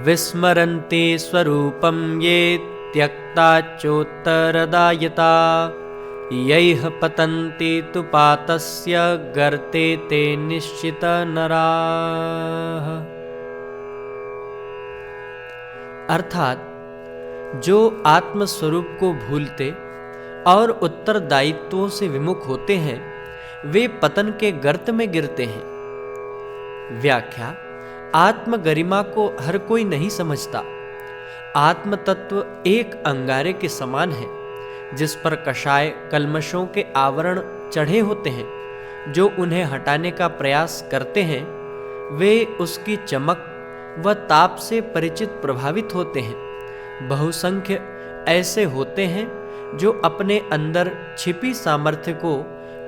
विस्मरन्ति स्वरूपं ये त्यक्ताच्योत्तरदायिता यैः पतन्ति तु पातस्य गर्ते ते निश्चित नराः। अर्थात जो आत्मस्वरूप को भूलते और उत्तरदायित्वों से विमुख होते हैं वे पतन के गर्त में गिरते हैं। व्याख्या। आत्म गरिमा को हर कोई नहीं समझता। आत्म तत्व एक अंगारे के समान है जिस पर कषाय कल्मशों के आवरण चढ़े होते हैं। जो उन्हें हटाने का प्रयास करते हैं वे उसकी चमक व ताप से परिचित प्रभावित होते हैं। बहुसंख्य ऐसे होते हैं जो अपने अंदर छिपी सामर्थ्य को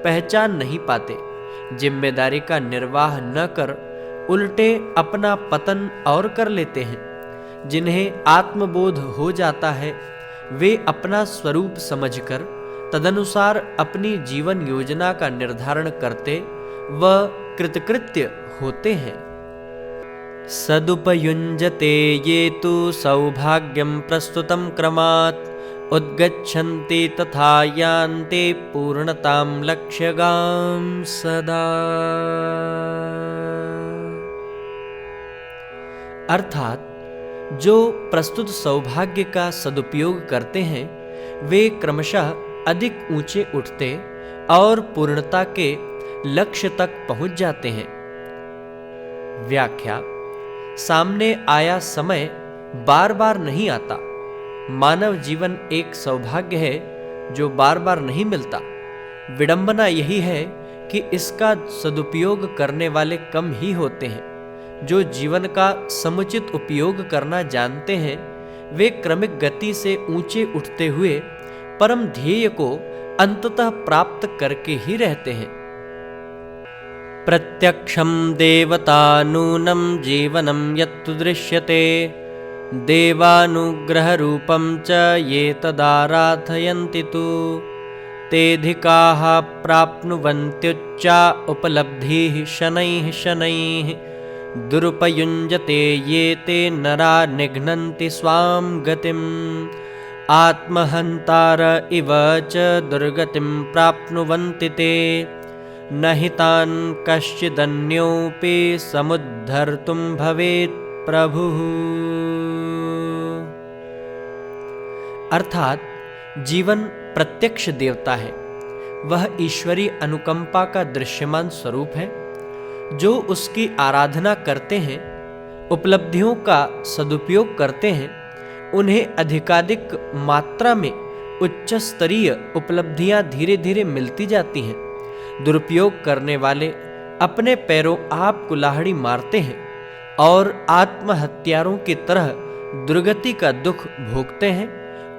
पहचान नहीं पाते, जिम्मेदारी का निर्वाह न कर उल्टे अपना पतन और कर लेते हैं। जिन्हें आत्मबोध हो जाता है वे अपना स्वरूप समझकर तदनुसार अपनी जीवन योजना का निर्धारण करते व कृतकृत्य होते हैं। सदुपयुञ्जते ये तु सौभाग्यं प्रस्तुतं क्रमात् उद्गच्छन्ति तथा यान्ते पूर्णतां लक्ष्यगां सदा। अर्थात जो प्रस्तुत सौभाग्य का सदुपयोग करते हैं वे क्रमशः अधिक ऊंचे उठते और पूर्णता के लक्ष्य तक पहुंच जाते हैं। व्याख्या। सामने आया समय बार बार नहीं आता। मानव जीवन एक सौभाग्य है जो बार बार नहीं मिलता। विडंबना यही है कि इसका सदुपयोग करने वाले कम ही होते हैं। जो जीवन का समुचित उपयोग करना जानते हैं वे क्रमिक गति से ऊंचे उठते हुए परम ध्येय को अंततः प्राप्त करके ही रहते हैं। प्रत्यक्षं देवतानूनं जीवनं यत्तु दृश्यते देवानुग्रहरूपं च ये तदाराधयन्ति तु तेऽधिकाः प्राप्नुवन्त्युच्चा उपलब्धिः शनैः शनैः दुरुपयुञ्जते ये ते नरा निघ्नन्ति स्वां गतिम् आत्महन्तार इव च दुर्गतिं प्राप्नुवन्ति ते न हि तान् कश्चिदन्योऽपि समुद्धर्तुं भवेत् प्रभुः। अर्थात जीवन प्रत्यक्ष देवता है। वह ईश्वरीय अनुकंपा का दृश्यमान स्वरूप है। जो उसकी आराधना करते हैं उपलब्धियों का सदुपयोग करते हैं उन्हें अधिकाधिक मात्रा में उच्च स्तरीय उपलब्धियां धीरे धीरे मिलती जाती हैं। दुरुपयोग करने वाले अपने पैरों आप कुल्हाड़ी मारते हैं और आत्महत्यारों की तरह दुर्गति का दुख भोगते हैं।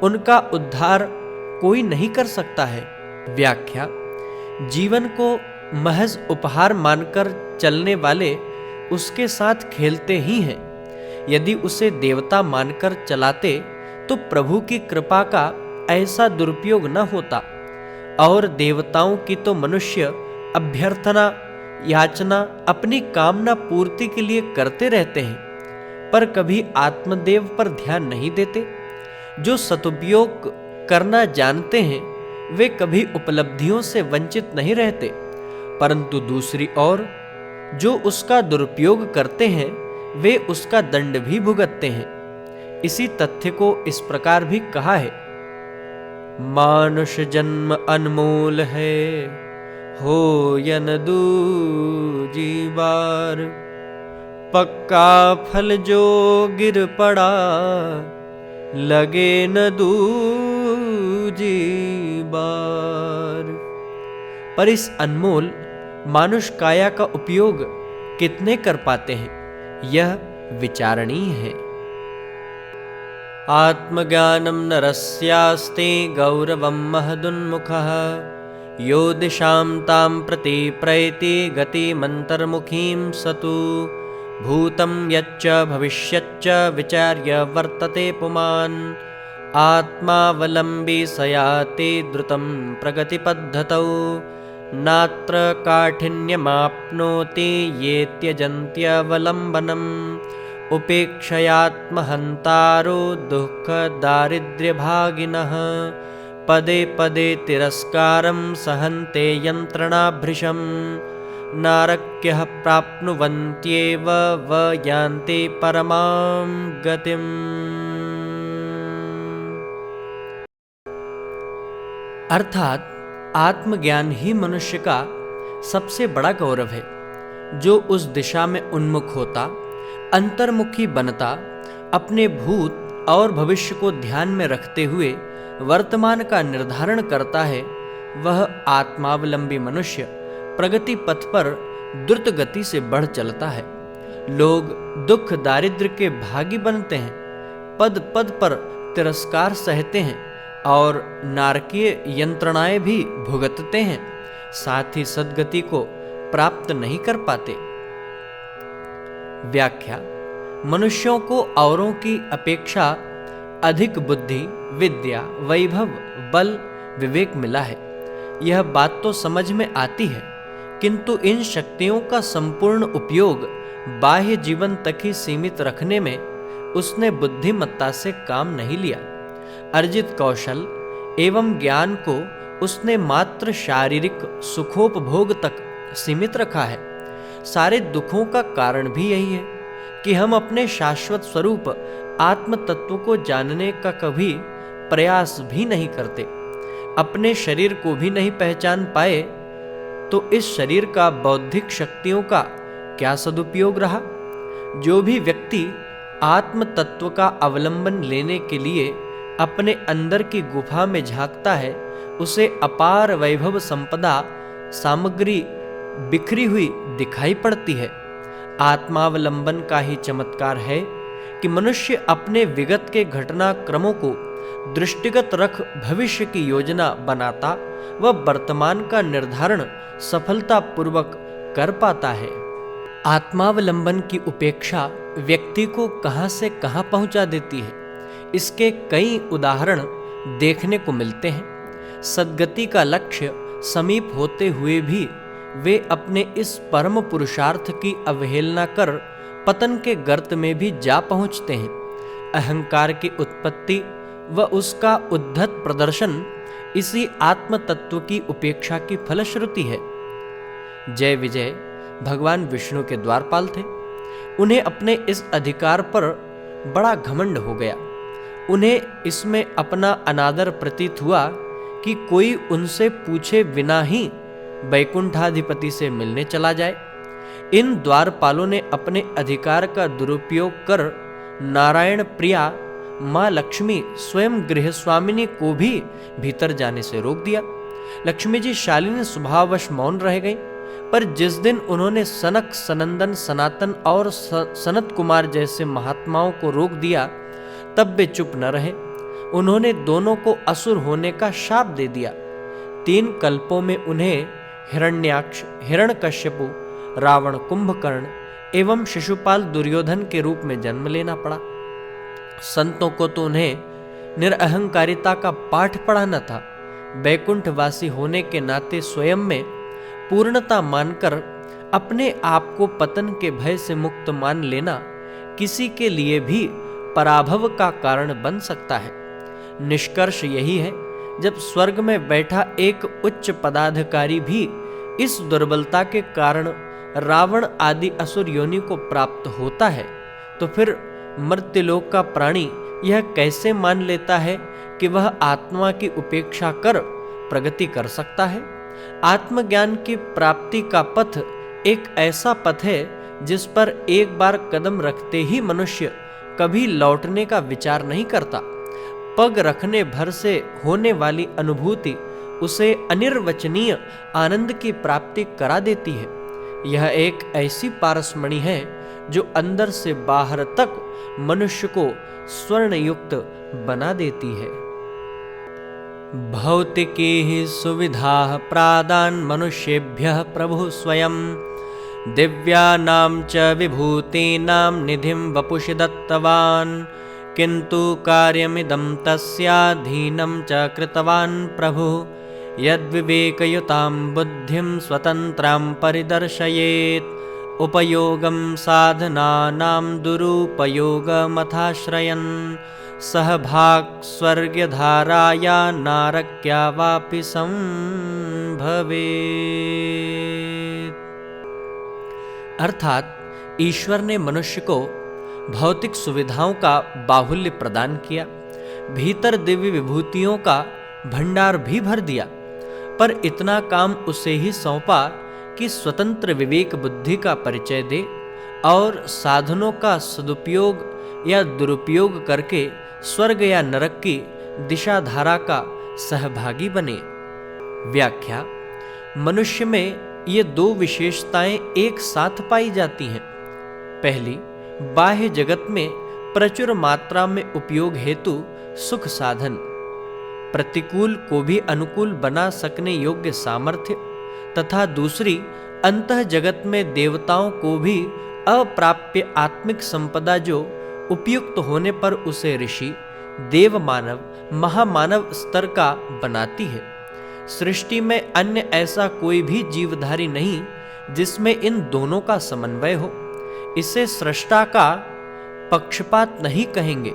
उनका उद्धार कोई नहीं कर सकता है। व्याख्या। जीवन को महज उपहार मानकर चलने वाले उसके साथ खेलते ही हैं। यदि उसे देवता मानकर चलाते तो प्रभु की कृपा का ऐसा दुरुपयोग न होता। और देवताओं की तो मनुष्य अभ्यर्थना याचना अपनी कामना पूर्ति के लिए करते रहते हैं पर कभी आत्मदेव पर ध्यान नहीं देते। जो सदुपयोग करना जानते हैं वे कभी उपलब्धियों से वंचित नहीं रहते, परंतु दूसरी ओर जो उसका दुरुपयोग करते हैं वे उसका दंड भी भुगतते हैं। इसी तथ्य को इस प्रकार भी कहा है। मानुष जन्म अनमोल है हो यन दूजी बार पक्का फल जो गिर पड़ा लगे न दूजी बार। पर इस अनमोल मानुष काया का उपयोग कितने कर पाते हैं यह विचारणीय है। आत्मज्ञानं नरस्यास्ते गौरवं महदुन्मुखः यो दिशां तां प्रति प्रैति गतिमन्तर्मुखीं सतु भूतं यच्च भविष्यच्च विचार्य वर्तते पुमान् आत्मावलम्बी सयाति द्रुतं प्रगतिपद्धतौ नात्र काठिन्यमाप्नोति ये त्यजन्त्यवलम्बनम् उपेक्षयात्महन्तारो दुःखदारिद्र्यभागिनः पदे पदे तिरस्कारं सहन्ते यन्त्रणाभृशम् नारक्यः प्राप्नुवन्त्येव व यान्ति परमां गतिम्। अर्थात आत्मज्ञान ही मनुष्य का सबसे बड़ा गौरव है। जो उस दिशा में उन्मुख होता, अंतर्मुखी बनता, अपने भूत और भविष्य को ध्यान में रखते हुए वर्तमान का निर्धारण करता है, वह आत्मावलंबी मनुष्य प्रगति पथ पर द्रुत गति से बढ़ चलता है। लोग दुख दारिद्र्य के भागी बनते हैं, पद पद पर तिरस्कार सहते हैं और नारकीय यंत्रणाएं भी भुगतते हैं, साथ ही सद्गति को प्राप्त नहीं कर पाते। व्याख्या: मनुष्यों को औरों की अपेक्षा अधिक बुद्धि, विद्या, वैभव, बल, विवेक मिला है। यह बात तो समझ में आती है, किंतु इन शक्तियों का संपूर्ण उपयोग बाह्य जीवन तक ही सीमित रखने में उसने बुद्धिमत्ता से काम नहीं लिया। अर्जित कौशल एवं ज्ञान को उसने मात्र शारीरिक सुखोपभोग तक सीमित रखा है। सारे दुखों का कारण भी यही है कि हम अपने शाश्वत स्वरूप आत्म तत्व को जानने का कभी प्रयास भी नहीं करते। अपने शरीर को भी नहीं पहचान पाए तो इस शरीर का बौद्धिक शक्तियों का क्या सदुपयोग रहा। जो भी व्यक्ति आत्म तत्व का अवलंबन लेने के लिए अपने अंदर की गुफा में झांकता है, उसे अपार वैभव संपदा सामग्री बिखरी हुई दिखाई पड़ती है। आत्मावलंबन का ही चमत्कार है कि मनुष्य अपने विगत के घटनाक्रमों को दृष्टिगत रख भविष्य की योजना बनाता व वर्तमान का निर्धारण सफलतापूर्वक कर पाता है। आत्मावलंबन की उपेक्षा व्यक्ति को कहां से कहां पहुंचा देती है, इसके कई उदाहरण देखने को मिलते हैं। सद्गति का लक्ष्य समीप होते हुए भी वे अपने इस परम पुरुषार्थ की अवहेलना कर पतन के गर्त में भी जा पहुंचते हैं। अहंकार की उत्पत्ति व उसका उद्धत प्रदर्शन इसी आत्म तत्व की उपेक्षा की फलश्रुति है। जय विजय भगवान विष्णु के द्वारपाल थे। उन्हें अपने इस अधिकार पर बड़ा घमंड हो गया। उन्हें इसमें अपना अनादर प्रतीत हुआ कि कोई उनसे पूछे बिना ही वैकुंठाधिपति से मिलने चला जाए। इन द्वारपालों ने अपने अधिकार का दुरुपयोग कर नारायण प्रिया मां लक्ष्मी स्वयं गृहस्वामिनी को भी भीतर जाने से रोक दिया। लक्ष्मी जी शालिनी स्वभाववश मौन रह गईं, पर जिस दिन उन्होंने सनक, सनंदन, सनातन और सनत कुमार जैसे महात्माओं को रोक दिया, तब वे चुप न रहे। उन्होंने दोनों को असुर होने का शाप दे दिया। 3 कल्पों में उन्हें हिरण्याक्ष, हिरण्यकश्यपु, रावण, कुंभकर्ण एवं शिशुपाल दुर्योधन के रूप में जन्म लेना पड़ा। संतों को तो उन्हें निरअहंकारिता का पाठ पढ़ाना था। वैकुंठवासी होने के नाते स्वयं में पूर्णता मानकर अपने आप को पतन के भय से मुक्त मान लेना किसी के लिए भी पराभव का कारण बन सकता है। निष्कर्ष यही है, जब स्वर्ग में बैठा एक उच्च पदाधिकारी भी इस दुर्बलता के कारण रावण आदि असुर योनि को प्राप्त होता है, तो फिर मर्त्यलोक का प्राणी यह कैसे मान लेता है कि वह आत्मा की उपेक्षा कर प्रगति कर सकता है। आत्मज्ञान की प्राप्ति का पथ एक ऐसा पथ है जिस पर एक बार कदम रखते ही मनुष्य कभी लौटने का विचार नहीं करता। पग रखने भर से होने वाली अनुभूति उसे अनिर्वचनीय आनंद की प्राप्ति करा देती है। यह एक ऐसी पारसमणि है जो अंदर से बाहर तक मनुष्य को स्वर्णयुक्त बना देती है। भौतिकी ही सुविधा प्रादान मनुष्येभ्यः प्रभु स्वयं दिव्यानां च विभूतीनां निधिं वपुषि दत्तवान् किन्तु कार्यमिदं तस्याधीनं च कृतवान् प्रभु यद्विवेकयुतां बुद्धिं स्वतन्त्रां परिदर्शयेत् उपयोगं साधनानां दुरुपयोगमथाश्रयन् सहभाग स्वर्गधाराया नारक्या वापि संभवेत्। अर्थात ईश्वर ने मनुष्य को भौतिक सुविधाओं का बाहुल्य प्रदान किया, भीतर दिव्य विभूतियों का भंडार भी भर दिया, पर इतना काम उसे ही सौंपा कि स्वतंत्र विवेक बुद्धि का परिचय दे और साधनों का सदुपयोग या दुरुपयोग करके स्वर्ग या नरक की दिशा धारा का सहभागी बने। व्याख्या: मनुष्य में ये दो विशेषताएं एक साथ पाई जाती हैं। पहली, बाह्य जगत में प्रचुर मात्रा में उपयोग हेतु सुख साधन, प्रतिकूल को भी अनुकूल बना सकने योग्य सामर्थ्य, तथा दूसरी, अंतः जगत में देवताओं को भी अप्राप्य आत्मिक संपदा जो उपयुक्त होने पर उसे ऋषि, देव मानव, महामानव स्तर का बनाती है। सृष्टि में अन्य ऐसा कोई भी जीवधारी नहीं जिसमें इन दोनों का समन्वय हो। इसे सृष्टा का पक्षपात नहीं कहेंगे,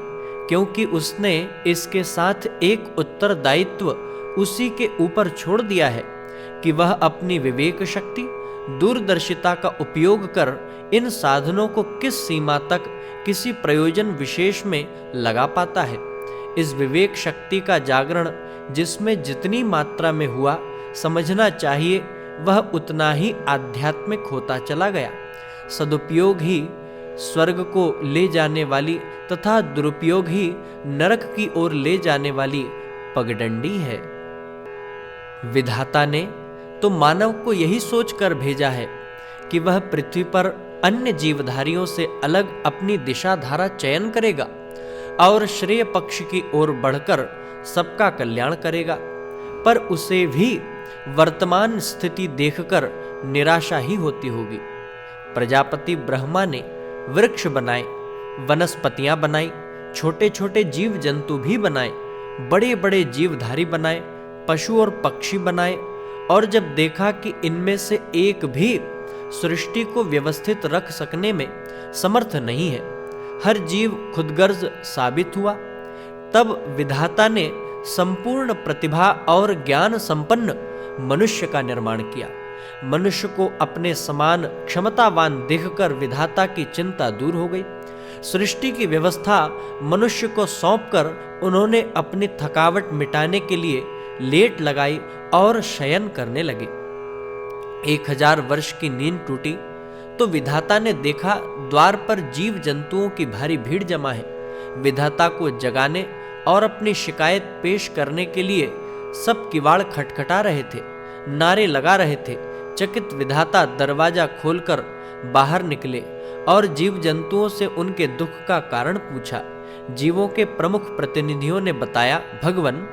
क्योंकि उसने इसके साथ एक उत्तरदायित्व उसी के ऊपर छोड़ दिया है कि वह अपनी विवेक शक्ति, दूरदर्शिता का उपयोग कर इन साधनों को किस सीमा तक किसी प्रयोजन विशेष में लगा पाता है। इस विवेक शक्ति का जागरण जिसमें जितनी मात्रा में हुआ, समझना चाहिए वह उतना ही आध्यात्मिक होता चला गया। सदुपयोग ही स्वर्ग को ले जाने वाली तथा दुरुपयोग ही नरक की ओर ले जाने वाली पगडंडी है। विधाता ने तो मानव को यही सोचकर भेजा है कि वह पृथ्वी पर अन्य जीवधारियों से अलग अपनी दिशा धारा चयन करेगा और श्रेय पक्ष की ओर बढ़कर सबका कल्याण करेगा, पर उसे भी वर्तमान स्थिति देखकर निराशा ही होती होगी। प्रजापति ब्रह्मा ने वृक्ष बनाए, वनस्पतियां बनाई, छोटे छोटे जीव जंतु भी बनाए, बड़े बड़े जीवधारी बनाए, पशु और पक्षी बनाए, और जब देखा कि इनमें से एक भी सृष्टि को व्यवस्थित रख सकने में समर्थ नहीं है, हर जीव खुदगर्ज साबित हुआ, तब विधाता ने संपूर्ण प्रतिभा और ज्ञान संपन्न मनुष्य का निर्माण किया। मनुष्य को अपने समान क्षमतावान देखकर विधाता की चिंता दूर हो गई। सृष्टि की व्यवस्था मनुष्य को सौंपकर उन्होंने अपनी थकावट मिटाने के लिए लेट लगाई और शयन करने लगे। 1000 वर्ष की नींद टूटी तो विधाता ने देखा द्वार पर जीव जंतुओं की भारी भीड़ जमा है। विधाता को जगाने और अपनी शिकायत पेश करने के लिए सब किवाड़ खटखटा रहे थे, नारे लगा रहे थे। चकित विधाता दरवाजा खोलकर बाहर निकले और जीव जंतुओं से उनके दुख का कारण पूछा। जीवों के प्रमुख प्रतिनिधियों ने बताया, भगवन,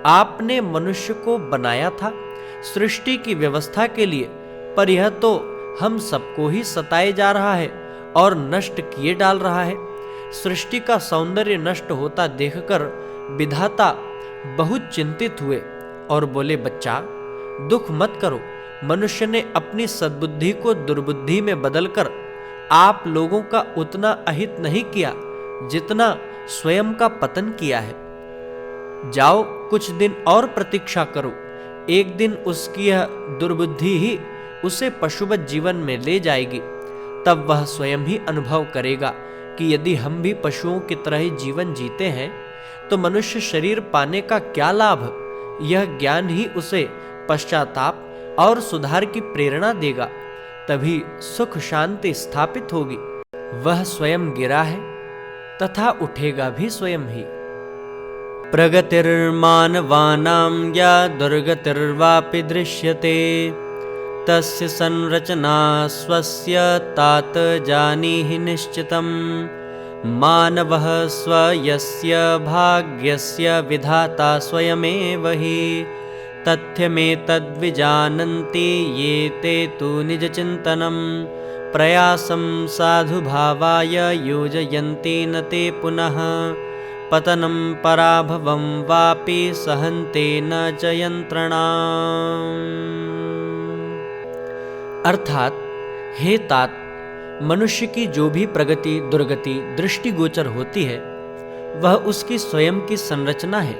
आपने मनुष्य को बनाया था सृष्टि की व्यवस्था के लिए, पर यह तो हम सबको ही सताए जा रहा है और नष्ट किए डाल रहा है। सृष्टि का सौंदर्य नष्ट होता देखकर विधाता बहुत चिंतित हुए और बोले, बच्चा, दुख मत करो। मनुष्य ने अपनी सद्बुद्धि को दुर्बुद्धि में बदलकर आप लोगों का उतना अहित नहीं किया जितना स्वयं का पतन किया है। जाओ, कुछ दिन और प्रतीक्षा करो, एक दिन उसकी यह दुर्बुद्धि ही उसे पशुवत जीवन में ले जाएगी। तब वह स्वयं ही अनुभव करेगा कि यदि हम भी पशुओं की तरह ही जीवन जीते हैं तो मनुष्य शरीर पाने का क्या लाभ। यह ज्ञान ही उसे पश्चाताप और सुधार की प्रेरणा देगा, तभी सुख शांति स्थापित होगी। वह स्वयं गिरा है तथा उठेगा भी स्वयं ही। प्रगतिर्मानवानां या दुर्गतिर्वापि दृश्यते तस्य संरचना स्वस्य तात जानीहि निश्चितं। मानवः स्वयस्य भाग्यस्य विधाता स्वयमेव हि तथ्यमेतद्विजानन्ति ये ते तु निजचिन्तनं। प्रयासं साधुभावाय योजयन्ति न ते पुनः पतनं पराभवं वापि सहन्ते न च यन्त्रणाम्। अर्थात, हे तात, मनुष्य की जो भी प्रगति दुर्गति दृष्टिगोचर होती है वह उसकी स्वयं की संरचना है।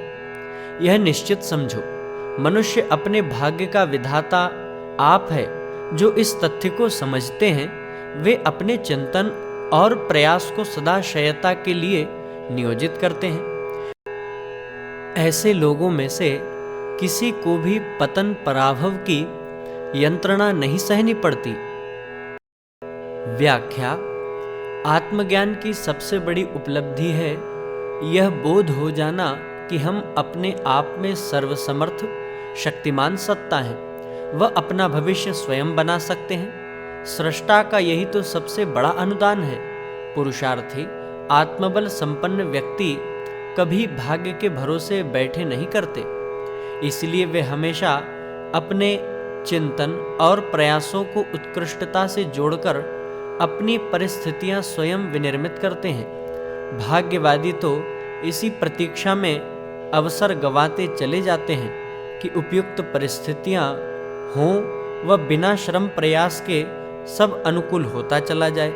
यह निश्चित समझो, मनुष्य अपने भाग्य का विधाता आप है। जो इस तथ्य को समझते हैं वे अपने चिंतन और प्रयास को सदाशयता के लिए नियोजित करते हैं। ऐसे लोगों में से किसी को भी पतन पराभव की यंत्रणा नहीं सहनी पड़ती। व्याख्या: आत्मज्ञान की सबसे बड़ी उपलब्धि है यह बोध हो जाना कि हम अपने आप में सर्वसमर्थ शक्तिमान सत्ता हैं। वह अपना भविष्य स्वयं बना सकते हैं। सृष्टा का यही तो सबसे बड़ा अनुदान है। पुरुषार्थी आत्मबल संपन्न व्यक्ति कभी भाग्य के भरोसे बैठे नहीं करते, इसलिए वे हमेशा अपने चिंतन और प्रयासों को उत्कृष्टता से जोड़कर अपनी परिस्थितियां स्वयं विनिर्मित करते हैं। भाग्यवादी तो इसी प्रतीक्षा में अवसर गंवाते चले जाते हैं कि उपयुक्त परिस्थितियां हों व बिना श्रम प्रयास के सब अनुकूल होता चला जाए।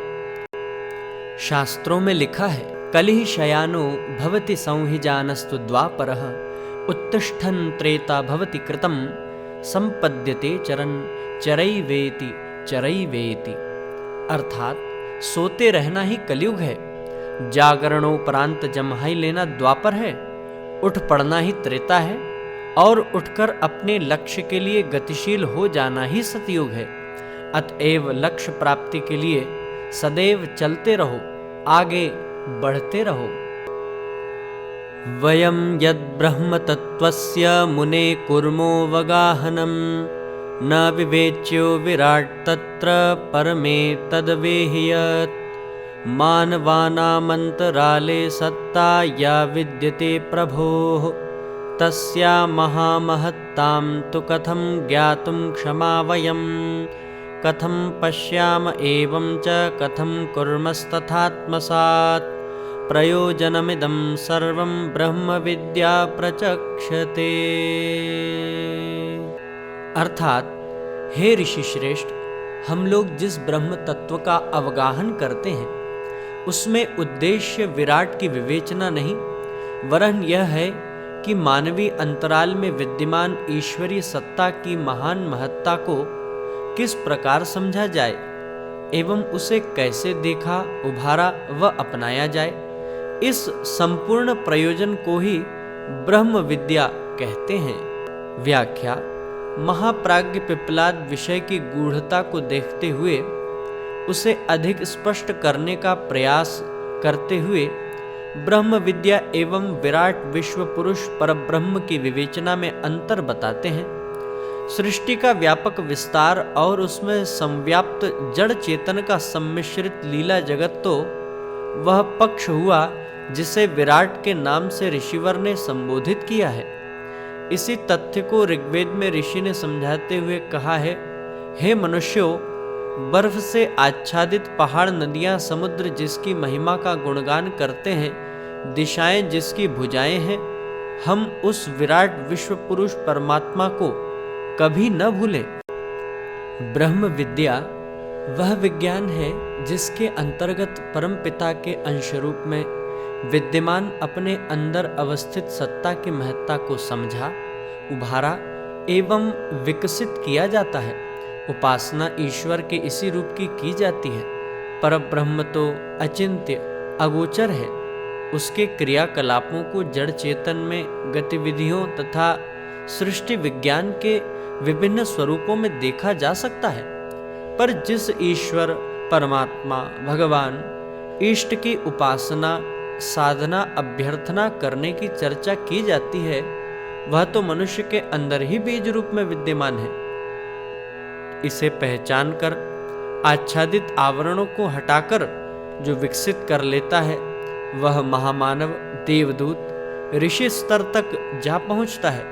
शास्त्रों में लिखा है, कलिहि शयानो भवति संहिजानस्तु द्वापरः उत्तिष्ठन् त्रेता भवति कृतं संपद्यते चरन् चरैवेति चरैवेति। अर्थात सोते रहना ही कलयुग है, जागरणोपरांत जम्हाई लेना द्वापर है, उठ पड़ना ही त्रेता है और उठकर अपने लक्ष्य के लिए गतिशील हो जाना ही सतयुग है। अतएव लक्ष्य प्राप्ति के लिए सदैव चलते रहो, आगे बढ़ते रहो। वयं यद् ब्रह्म तत्त्वस्य मुने कुर्मो वगाहनं न विवेच्यो विराट् तत्र परमे तद्वेह्यत्। मानवानामन्तराले सत्ता या विद्यते प्रभोः तस्या महामहत्तां तु कथं ज्ञातुं क्षमा वयं। कथं पश्याम एवं च कथं कुर्मस्तथात्मसात्। प्रयोजनमिदं सर्वं ब्रह्म विद्या प्रचक्षते। अर्थात, हे ऋषि श्रेष्ठ, हम लोग जिस ब्रह्म तत्व का अवगाहन करते हैं उसमें उद्देश्य विराट की विवेचना नहीं, वरन यह है कि मानवीय अंतराल में विद्यमान ईश्वरीय सत्ता की महान महत्ता को किस प्रकार समझा जाए एवं उसे कैसे देखा, उभारा व अपनाया जाए। इस संपूर्ण प्रयोजन को ही ब्रह्म विद्या कहते हैं। व्याख्या: महाप्राज्ञ पिप्पलाद विषय की गूढ़ता को देखते हुए उसे अधिक स्पष्ट करने का प्रयास करते हुए ब्रह्म विद्या एवं विराट विश्व पुरुष परब्रह्म की विवेचना में अंतर बताते हैं। सृष्टि का व्यापक विस्तार और उसमें संव्याप्त जड़ चेतन का सम्मिश्रित लीला जगत तो वह पक्ष हुआ जिसे विराट के नाम से ऋषिवर ने संबोधित किया है। इसी तथ्य को ऋग्वेद में ऋषि ने समझाते हुए कहा है, हे मनुष्यों, बर्फ से आच्छादित पहाड़, नदियां, समुद्र जिसकी महिमा का गुणगान करते हैं, दिशाएं जिसकी भुजाएं हैं, हम उस विराट विश्व पुरुष परमात्मा को कभी न भूलें। ब्रह्म विद्या वह विज्ञान है जिसके अंतर्गत परमपिता के अंश रूप में विद्यमान अपने अंदर अवस्थित सत्ता की महत्ता को समझा, उभारा एवं विकसित किया जाता है। उपासना ईश्वर के इसी रूप की जाती है। परब्रह्म तो अचिंत्य अगोचर है। उसके क्रियाकलापों को जड़ चेतन में गतिविधियों तथा सृष्टि विज्ञान के विभिन्न स्वरूपों में देखा जा सकता है, पर जिस ईश्वर परमात्मा भगवान इष्ट की उपासना साधना अभ्यर्थना करने की चर्चा की जाती है वह तो मनुष्य के अंदर ही बीज रूप में विद्यमान है। इसे पहचान कर आच्छादित आवरणों को हटाकर जो विकसित कर लेता है वह महामानव देवदूत ऋषि स्तर तक जा पहुंचता है।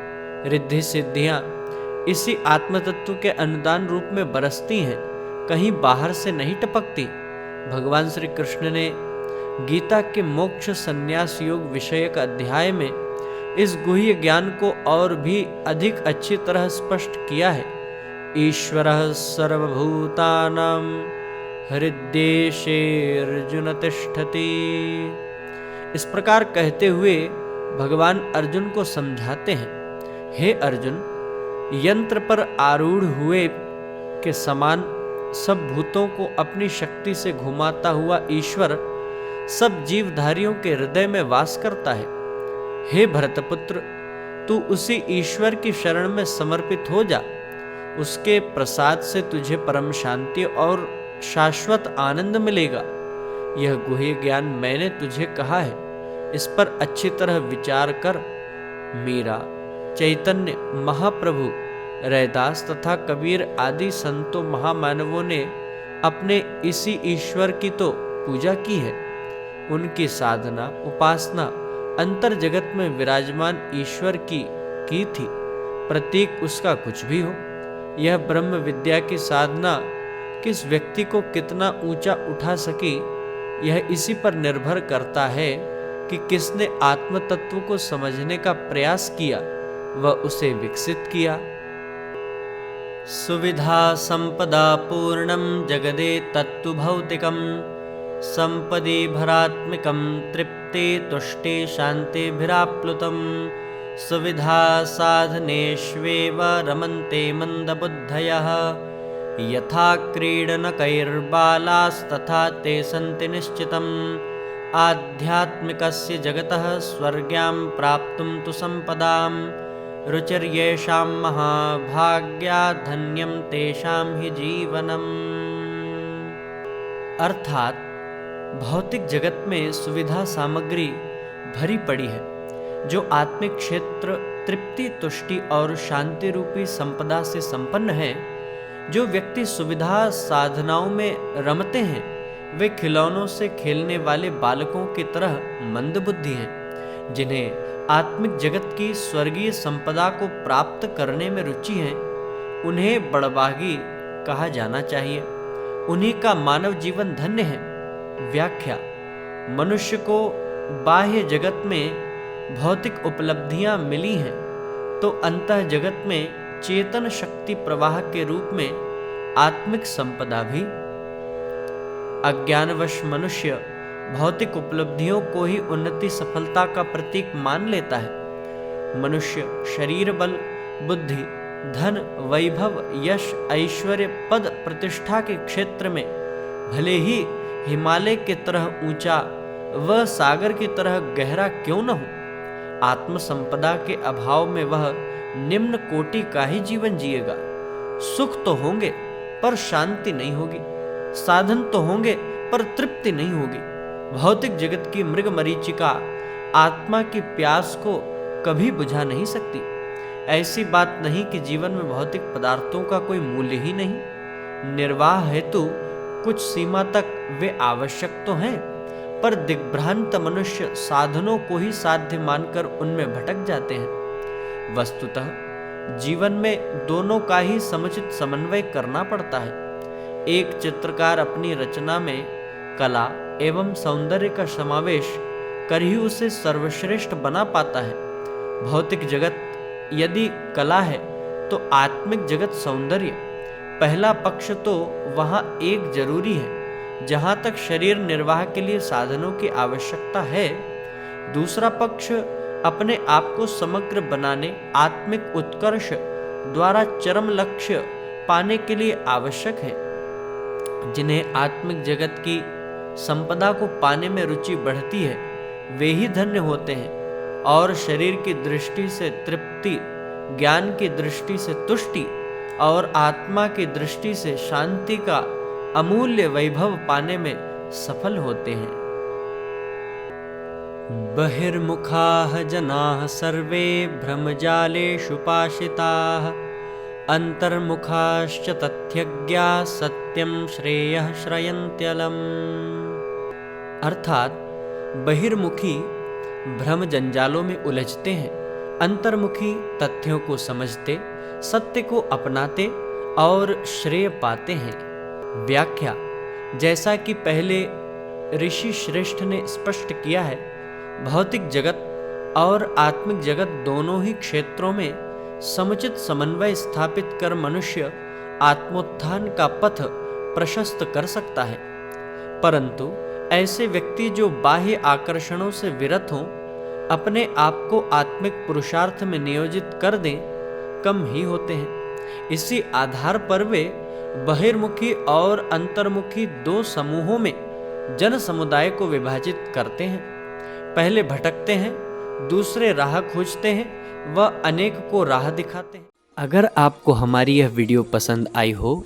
रिद्धि सिद्धियां इसी आत्मतत्व के अनुदान रूप में बरसती हैं, कहीं बाहर से नहीं टपकती। भगवान श्री कृष्ण ने गीता के मोक्ष संन्यास योग विषयक अध्याय में इस गुह्य ज्ञान को और भी अधिक अच्छी तरह स्पष्ट किया है। ईश्वरः सर्वभूतानां हृद्देशे अर्जुन तिष्ठति। इस प्रकार कहते हुए भगवान अर्जुन को समझाते हैं, हे अर्जुन, यंत्र पर आरूढ़ हुए के समान सब भूतों को अपनी शक्ति से घुमाता हुआ ईश्वर सब जीवधारियों के हृदय में वास करता है। हे भरतपुत्र, तू उसी ईश्वर की शरण में समर्पित हो जा। उसके प्रसाद से तुझे परम शांति और शाश्वत आनंद मिलेगा। यह गुह्य ज्ञान मैंने तुझे कहा है, इस पर अच्छी तरह विचार कर। मीरा, चैतन्य महाप्रभु, रैदास तथा कबीर आदि संतों महामानवों ने अपने इसी ईश्वर की तो पूजा की है। उनकी साधना उपासना अंतर जगत में विराजमान ईश्वर की थी, प्रतीक उसका कुछ भी हो। यह ब्रह्म विद्या की साधना किस व्यक्ति को कितना ऊंचा उठा सकी, यह इसी पर निर्भर करता है कि किसने आत्म तत्व को समझने का प्रयास किया व उसे विकसित किया। सुविधा संपदा पूर्णम जगदे तत्तु भौतिकम, संपदि भरात्मिकम तृप्ते तुष्टे शांतिभिराप्लुतम। सुविधा साधनेष्वेव रमन्ते मंदबुद्धयः, यथा क्रीडनकैर्बालास्तथा ते सन्ति निश्चितम्। आध्यात्मिकस्य जगतः स्वर्ग्यां प्राप्तुं तु संपदां, रुचिर्येषां महाभाग्या धन्यं तेषां हि जीवनम्। अर्थात भौतिक जगत में सुविधा सामग्री भरी पड़ी है। जो आत्मिक क्षेत्र तृप्ति तुष्टि और शांति रूपी संपदा से संपन्न है, जो व्यक्ति सुविधा साधनाओं में रमते हैं, वे खिलौनों से खेलने वाले बालकों की तरह मंदबुद्धि हैं। जिन्हें आत्मिक जगत की स्वर्गीय संपदा को प्राप्त करने में रुचि है, उन्हें बड़भागी कहा जाना चाहिए। उन्हीं का मानव जीवन धन्य है। व्याख्या: मनुष्य को बाह्य जगत में भौतिक उपलब्धियां मिली हैं, तो अंतः जगत में चेतन शक्ति प्रवाह के रूप में आत्मिक संपदा भी। अज्ञानवश मनुष्य भौतिक उपलब्धियों को ही उन्नति सफलता का प्रतीक मान लेता है। मनुष्य शरीर बल, बुद्धि, धन, वैभव, यश, ऐश्वर्य, पद, प्रतिष्ठा के क्षेत्र में भले ही हिमालय की तरह ऊंचा व सागर की तरह गहरा क्यों न हो, आत्मसंपदा के अभाव में वह निम्न कोटि का ही जीवन जिएगा। सुख तो होंगे पर शांति नहीं होगी, साधन तो होंगे पर तृप्ति नहीं होगी। भौतिक जगत की मृग मरीचिका आत्मा की प्यास को कभी बुझा नहीं सकती। ऐसी बात नहीं कि जीवन में भौतिक पदार्थों का कोई मूल्य ही नहीं। निर्वाह हेतु कुछ सीमा तक वे आवश्यक तो हैं, पर दिग्भ्रांत मनुष्य साधनों को ही साध्य मानकर उनमें भटक जाते हैं। वस्तुतः जीवन में दोनों का ही समुचित समन्वय करना पड़ता है। एक चित्रकार अपनी रचना में कला एवं सौंदर्य का समावेश कर ही उसे सर्वश्रेष्ठ बना पाता है। भौतिक जगत यदि कला है तो आत्मिक जगत सौंदर्य। पहला पक्ष तो वहाँ एक जरूरी है, जहाँ तक शरीर निर्वाह के लिए साधनों की आवश्यकता है। दूसरा पक्ष अपने आप को समग्र बनाने, आत्मिक उत्कर्ष द्वारा चरम लक्ष्य पाने के लिए आवश्यक है। जिन्हें आत्मिक जगत की संपदा को पाने में रुचि बढ़ती है, वे ही धन्य होते हैं और शरीर की दृष्टि से तृप्ति, ज्ञान की दृष्टि से तुष्टि और आत्मा की दृष्टि से शांति का अमूल्य वैभव पाने में सफल होते हैं। बहिर्मुखाः जनाः सर्वे भ्रमजालेषु पाशिताः, अंतर्मुखाश्च तथ्यज्ञाः सत्यं श्रेयः श्रयन्त्यलम्। अर्थात बहिर्मुखी भ्रम जंजालों में उलझते हैं, अंतर्मुखी तथ्यों को समझते, सत्य को अपनाते और श्रेय पाते हैं। व्याख्या: जैसा कि पहले ऋषि श्रेष्ठ ने स्पष्ट किया है, भौतिक जगत और आत्मिक जगत दोनों ही क्षेत्रों में समुचित समन्वय स्थापित कर मनुष्य आत्मोत्थान का पथ प्रशस्त कर सकता है, परंतु ऐसे व्यक्ति जो बाह्य आकर्षणों से विरत हों, अपने आप को आत्मिक पुरुषार्थ में नियोजित कर दें, कम ही होते हैं। इसी आधार पर वे बहिर्मुखी और अंतर्मुखी दो समूहों में जन समुदाय को विभाजित करते हैं। पहले भटकते हैं, दूसरे राह खोजते हैं व अनेक को राह दिखाते हैं। अगर आपको हमारी यह वीडियो पसंद आई हो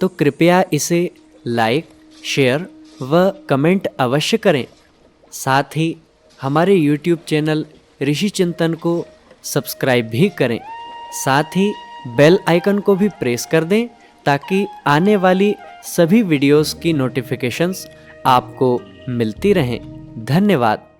तो कृपया इसे लाइक, शेयर व कमेंट अवश्य करें। साथ ही हमारे YouTube चैनल ऋषि चिंतन को सब्सक्राइब भी करें। साथ ही बेल आइकन को भी प्रेस कर दें ताकि आने वाली सभी वीडियोस की नोटिफिकेशंस आपको मिलती रहें। धन्यवाद।